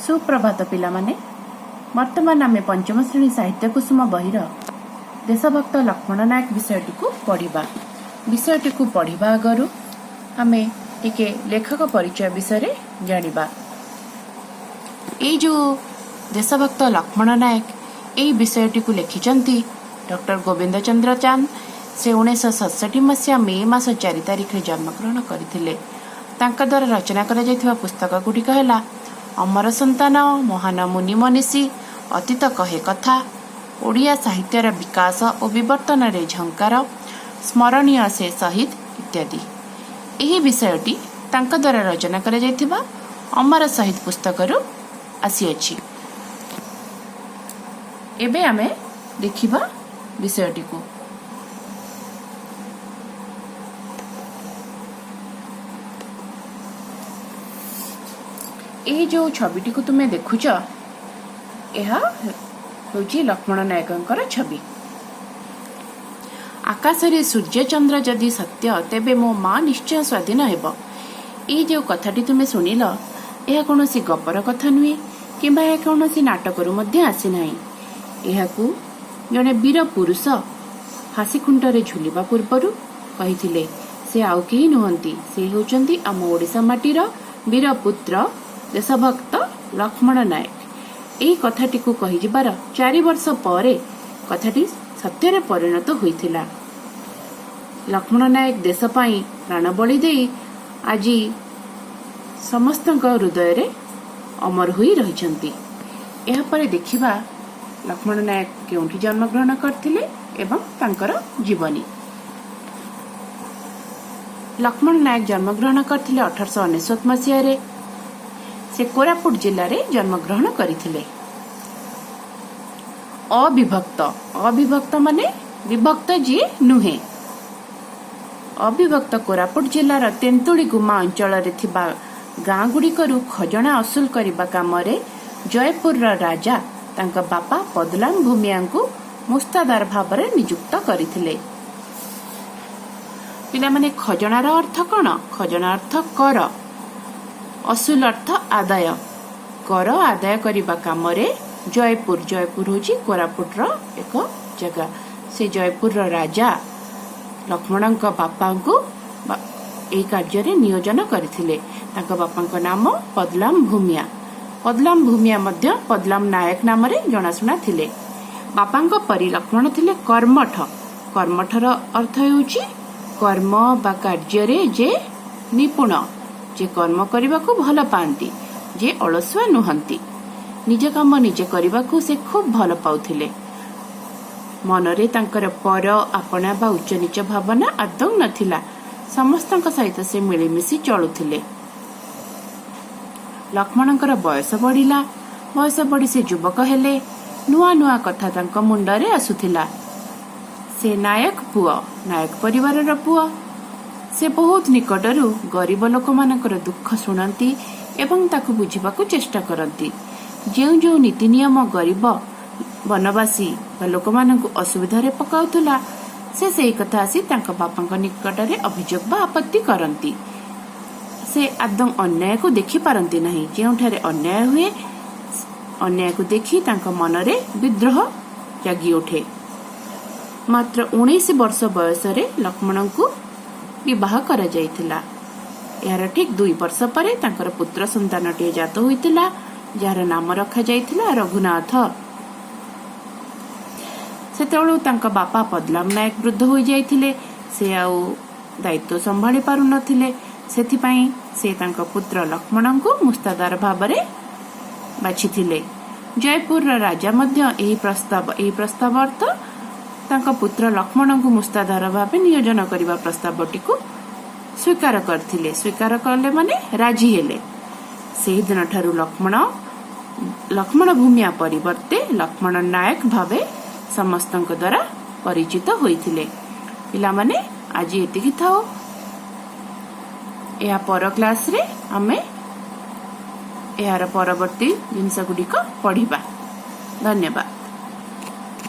सुप्रभात पिला माने वर्तमान आमे पंचम श्रेणी साहित्य कुसुम बहिर देशभक्त लक्ष्मण नायक विषयटी को पढ़ा। विषयटी को पढ़ा आगु आमे टिके लेखक परिचय विषय जानिबा। ए जो देशभक्त लक्ष्मण नायक यही विषयटी को लिखिचंती डॉक्टर गोविंद चंद्र चांद। से 1967 मसीहा मे मास 4 तारिख में जन्मग्रहण करथिले। तांका द्वारा रचना करा जायथिबा पुस्तक गुड़िक है अमर संतान, महान मुनि मनीषी, अतीत कहे कथा, ओडिया साहित्यर विकास और विवर्तन रे झंकार, स्मरणीय से शहीद इत्यादि। यही विषयटी तांका द्वारा रचना करा जायथिबा अमर शहीद पुस्तक आसी। एबे आमे देखिबा विषयटी को। ये जो छविटी को तुम्हें देखुच यह होची लक्ष्मण नायकंकर छवि। आकाश रे सूर्य चंद्र जदि सत्य तेबे मो माँ निश्चय स्वाधीन हेब। ये जो कथाटी तुम्हें शुणिल यह कौन सी गपर कथा नुहे किंबा यह कौन सी नाटकरू मध्य आसी नाही। यहाकू जने वीर पुरुष हासीखुंटरे झुलिबा पूर्वरु कहिथिले से आउ केही नुहंती, से होचंती आम ओडिशा माटीर वीर पुत्र देशभक्त लक्ष्मण नायक। यही कथाटी को कही जिबार 4 वर्ष परे कथाटी सत्य परिणत होइथिला। लक्ष्मण नायक देश पाई प्राण बलि देई आज समस्त हृदय रे अमर होई रहिछंती। एहा परे देखिबा लक्ष्मण नायक केउंठी जन्मग्रहण करथिले एवं तांकर जीवनी। लक्ष्मण नायक जन्मग्रहण करथिले 1899 मसीहा रे। से कोरापुट जिल्ला रे जन्मग्रहण करथिले। अविभक्त माने विभक्त जी नुहे। अविभक्त कोरापुट जिल्लार तेंतुली गुमा अंचल रे थिबा गाँ गुड़िकरू खजना असुल करबा काम रे जयपुर राजा तांका बापा पदलाम भूमिया को मुस्तादार भाव में नियुक्त करथिले। पिला माने खजनार अर्थ कौन? खजना अर्थ कर, असुल अर्थ आदाय। कर आदाय करबा काम रे जयपुर होची कोरापुट रो एक जगह। से जयपुर राजा लक्ष्मण बापा को ए कार्य रे नियोजन करथिले। तांका बापा को नाम पदलाम भूमिया। पदलाम भूमिया मध्य पदलाम नायक नाम रे जनाशुना थिले। बापा परि लक्ष्मण थिले कर्मठ। कर्मठर अर्थ होची कर्म बा कार्य रे जे निपुण, जे कर्म करने को भल पाती, जे अलसुआ नुहंती। निज काम निजे करने को से खूब भल पाउथिले। मनरे तांकर पर आपना बा उच्च नीच भावना आदौ नथिला। समस्तक सहित से मिलीमिशी चलुथिले। लक्ष्मणकर बयस बढ़िला। बयस बढ़ी से युवक हेले। नुआ नुआ कथा तांक मुंडरे आसुथिला। से नायक पुआ, नायक परिवार पुआ। से बहुत निकटरू गरीब लोक मानकर दुख शुणती एवं ताकू बुझिबाकू चेष्टा करती। जो जो नीति नियम गरीब वनवासी लोक मानकू असुविधा रे पकाउतला से कथा आसी तांका बापा निकटरे अभियोग बा आपत्ति करती। से आदौ अन्याय को देखि पारती नहीं। जेउठारे अन्याय हुए अन्याय को देखि तांका मनरे विद्रोह जागी उठे। मात्र 19 वर्ष बयस रे लक्ष्मण को विवाह करा जायतिला। यार ठीक 2 वर्ष परे तांकर पुत्र संतानटे जात होइतिला, जार नाम रखा जायतिला रघुनाथ। सेतेबेळु तांका बापा पदलाम नायक वृद्ध होई जायतिले। से आउ दायित्व संभाळी पारु नथिले। सेथिपई से तांका पुत्र लक्ष्मण को मुस्तादार भाबरे बाछिथिले। जयपुर राजा मध्य एही प्रस्ताव अर्थ तांका पुत्र लक्ष्मण को मुस्तादार भाव नियोजन करबा प्रस्तावटी को स्वीकार करथिले। स्वीकार करले माने राजी हेले। सेही दिन ठारू लक्ष्मण भूमिया परिवर्ते लक्ष्मण नायक भावे समस्तक द्वारा परिचित होइथिले। पिला माने आज एतिकी थाओ। या पर क्लास रे हमें यार परवर्ती जिनस गुड़िक पढ़िबा। धन्यवाद।